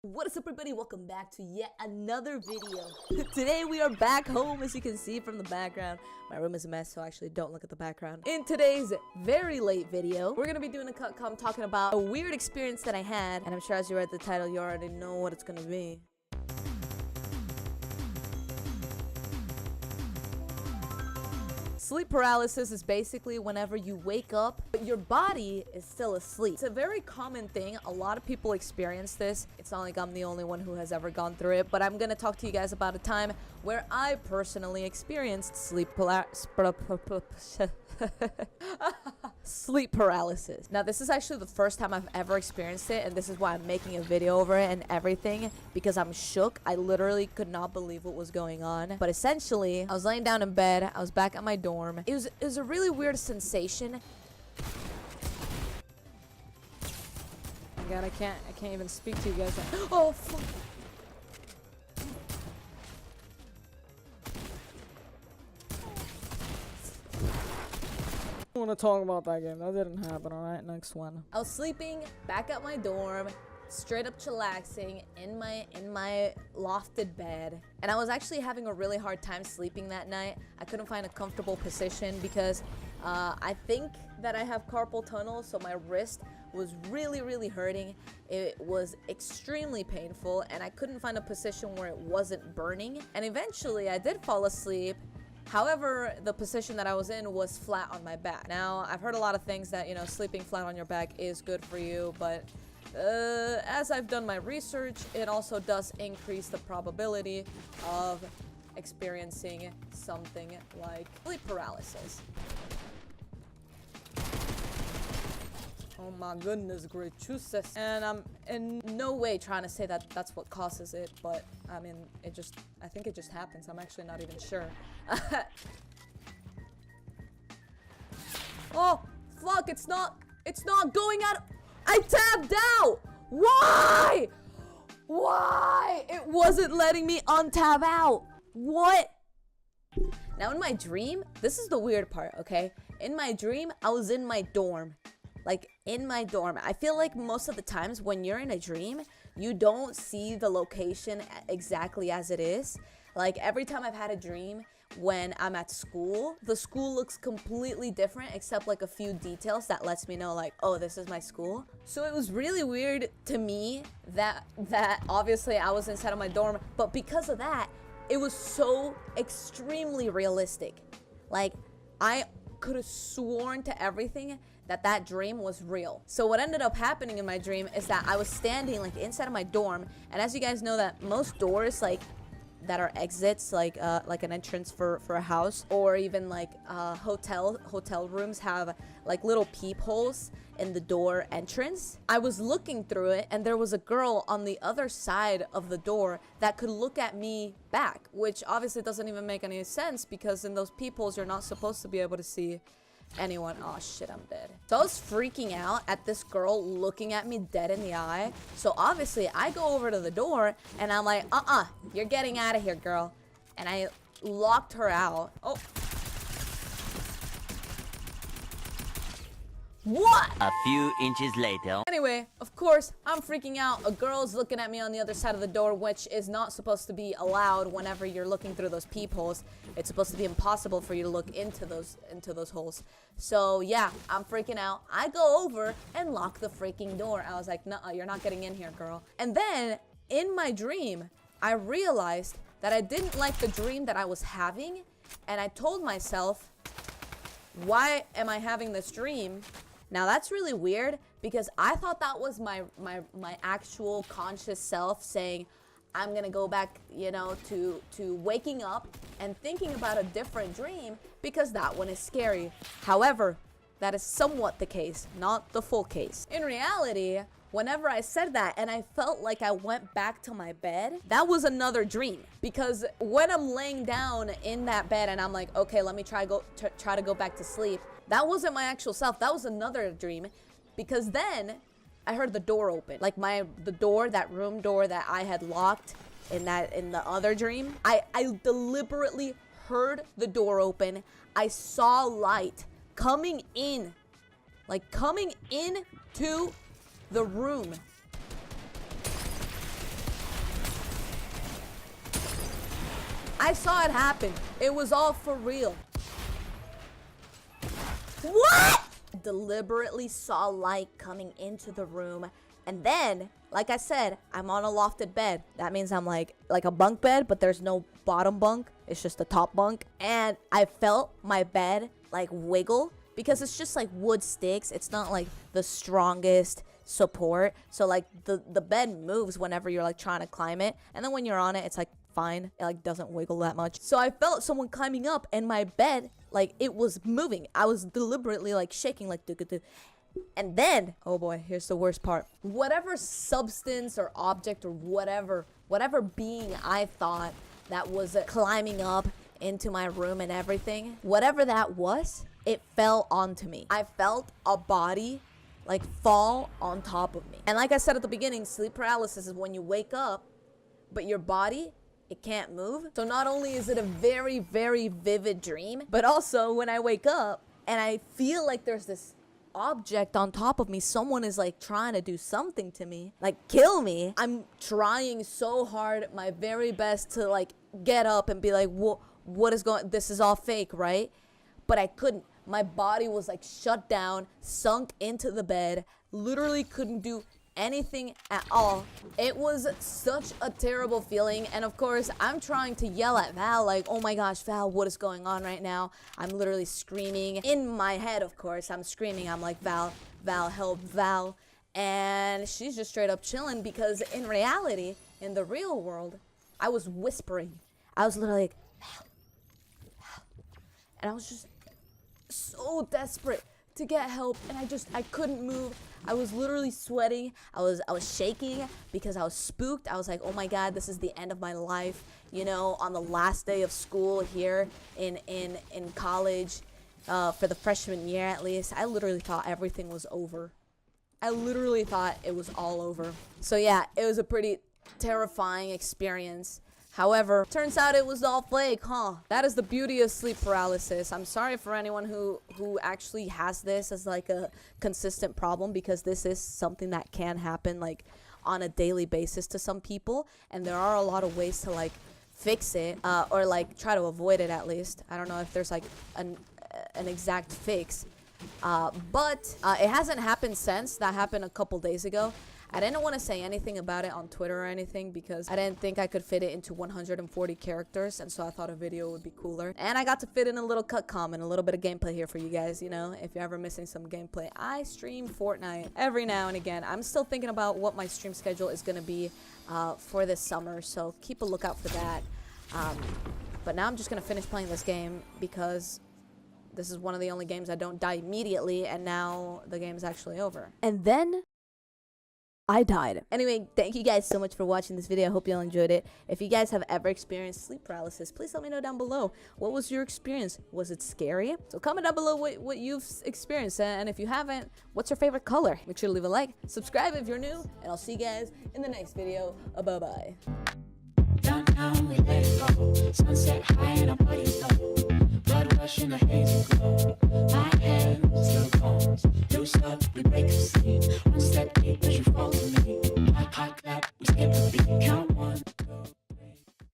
What is up, everybody? Welcome back to yet another video. Today we are back home, as you can see from the background. My room is a mess, so actually don't look at the background. In today's very late video, we're gonna be doing a cut-com talking about a weird experience that I had, and I'm sure as you read the title, you already know what it's gonna be. Sleep paralysis is basically whenever you wake up, but your body is still asleep. It's a very common thing. A lot of people experience this. It's not like I'm the only one who has ever gone through it, but I'm gonna talk to you guys about a time where I personally experienced sleep paralysis. Now, this is actually the first time I've ever experienced it, and this is why I'm making a video over it and everything, because I'm shook. I literally could not believe what was going on. But essentially, I was laying down in bed. I was back at my dorm. It was a really weird sensation. Oh my god, I can't even speak to you guys. Oh, fuck. I want to talk about that game. That didn't happen. All right, next one. I was sleeping back at my dorm, straight up chillaxing in my lofted bed, and I was actually having a really hard time sleeping that night. I couldn't find a comfortable position because I think that I have carpal tunnel, so my wrist was really hurting. It was extremely painful, and I couldn't find a position where it wasn't burning. And eventually, I did fall asleep. However, the position that I was in was flat on my back. Now, I've heard a lot of things that, you know, sleeping flat on your back is good for you, but as I've done my research, it also does increase the probability of experiencing something like sleep paralysis. Oh my goodness gracious. And I'm in no way trying to say that that's what causes it, but I mean, I think it just happens. I'm actually not even sure. Oh, fuck, it's not going out. I tabbed out. Why? Why? It wasn't letting me untab out. What? Now in my dream, this is the weird part, okay? In my dream, I was in my dorm. Like, in my dorm. I feel like most of the times when you're in a dream, you don't see the location exactly as it is. Like, every time I've had a dream when I'm at school, the school looks completely different except like a few details that lets me know like, oh, this is my school. So it was really weird to me that obviously I was inside of my dorm, but because of that, it was so extremely realistic. Like, I could have sworn to everything that dream was real. So what ended up happening in my dream is that I was standing like inside of my dorm, and as you guys know that most doors like that are exits, like an entrance for a house, or even like hotel rooms have like little peepholes in the door entrance. I was looking through it, and there was a girl on the other side of the door that could look at me back, which obviously doesn't even make any sense because in those peepholes you're not supposed to be able to see anyone. Oh shit, I'm dead. So I was freaking out at this girl looking at me dead in the eye. So obviously I go over to the door and I'm like, you're getting out of here, girl. And I locked her out. Oh. What? A few inches later. Anyway, of course, I'm freaking out. A girl's looking at me on the other side of the door, which is not supposed to be allowed whenever you're looking through those peepholes. It's supposed to be impossible for you to look into those holes. So yeah, I'm freaking out. I go over and lock the freaking door. I was like, nuh-uh, you're not getting in here, girl. And then in my dream, I realized that I didn't like the dream that I was having, and I told myself, why am I having this dream? Now that's really weird because I thought that was my actual conscious self saying, I'm gonna go back, you know, to waking up and thinking about a different dream because that one is scary. However, that is somewhat the case, not the full case. In reality, whenever I said that and I felt like I went back to my bed, that was another dream. Because when I'm laying down in that bed and I'm like, okay, let me try to go back to sleep, that wasn't my actual self. That was another dream. Because then I heard the door open. Like that room door that I had locked in the other dream. I deliberately heard the door open. I saw light coming in. Like coming into the room. I saw it happen. It was all for real. What? Deliberately saw light coming into the room, and then, like I said, I'm on a lofted bed. That means I'm like a bunk bed, but there's no bottom bunk. It's just the top bunk. And I felt my bed like wiggle because it's just like wood sticks. It's not like the strongest support. So like the bed moves whenever you're like trying to climb it. And then when you're on it, it's like fine. It like doesn't wiggle that much. So I felt someone climbing up and my bed, like it was moving. I was deliberately like shaking like and then, oh boy, here's the worst part. Whatever substance or object or whatever being I thought that was climbing up into my room and everything, whatever that was, it fell onto me. I felt a body like fall on top of me. And like I said at the beginning, sleep paralysis is when you wake up, but your body, it can't move. So not only is it a very, very vivid dream, but also when I wake up and I feel like there's this object on top of me, someone is like trying to do something to me, like kill me. I'm trying so hard, my very best to like get up and be like, what is going, this is all fake, right? But I couldn't. My body was like shut down, sunk into the bed, literally couldn't do anything at all. It was such a terrible feeling. And of course, I'm trying to yell at Val like, oh my gosh, Val, what is going on right now? I'm literally screaming. In my head, of course, I'm screaming. I'm like, Val, help, Val. And she's just straight up chilling because in reality, in the real world, I was whispering. I was literally like, Val. And I was just so desperate to get help, and I couldn't move. I was literally sweating. I was shaking because I was spooked. I was like, oh my god, this is the end of my life, you know, on the last day of school here in college, for the freshman year at least. I literally thought everything was over. I literally thought it was all over. So yeah, it was a pretty terrifying experience. However, turns out it was all fake, huh? That is the beauty of sleep paralysis. I'm sorry for anyone who actually has this as like a consistent problem, because this is something that can happen like on a daily basis to some people, and there are a lot of ways to like fix it, or like try to avoid it at least. I don't know if there's like an exact fix, but it hasn't happened since. That happened a couple days ago. I didn't want to say anything about it on Twitter or anything because I didn't think I could fit it into 140 characters, and so I thought a video would be cooler. And I got to fit in a little cut comment, a little bit of gameplay here for you guys, you know, if you're ever missing some gameplay. I stream Fortnite every now and again. I'm still thinking about what my stream schedule is going to be for this summer, so keep a lookout for that. But now I'm just going to finish playing this game because this is one of the only games I don't die immediately, and now the game's actually over. And then I died. Anyway, thank you guys so much for watching this video. I hope you all enjoyed it. If you guys have ever experienced sleep paralysis, please let me know down below. What was your experience? Was it scary? So comment down below what you've experienced. And if you haven't, what's your favorite color? Make sure to leave a like. Subscribe if you're new. And I'll see you guys in the next video. Bye-bye. Downtown, we let it go. Sunset high and our bodies low.